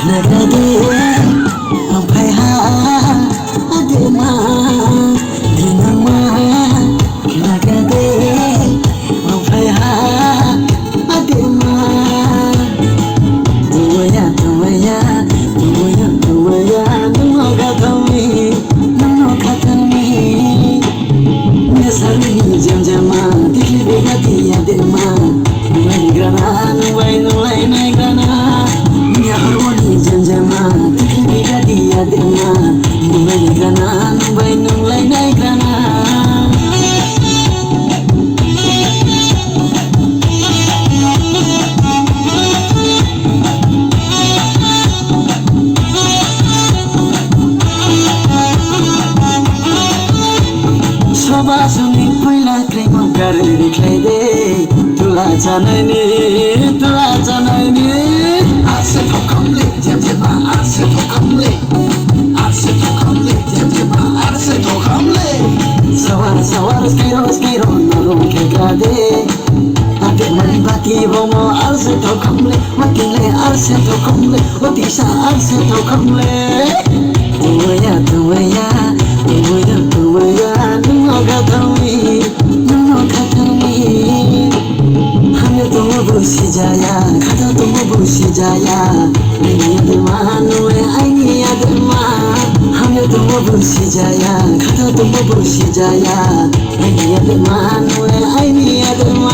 nagade ampai ha adema dinama nagade ampai ha adema duwaya duwaya duwaya duwaya nuno gatami nesari jam-jama dikli begati adema nuwai grana nuwai nai grana ya harmoni jam-jama dikli begati adema nuwai grana nuwai nai grana Sobasuni पहिला cream गरेर खाइदे तुला जानाइने आसे थोकमले जेमा आसे थोकमले जेमा आसे थोकमले सवार स्किरो नरो के गादे आते मनि बाकी बोमो आसे थोकमले मतिले आसे थोकमले ओतिसा आसे थोकमले दुवया nuno gatami hanya tumu busi jaya kata tumu busi jaya ini adema nuwe aini adema hanya tumu busi jaya kata tumu busi jaya ini adema nuwe aini adema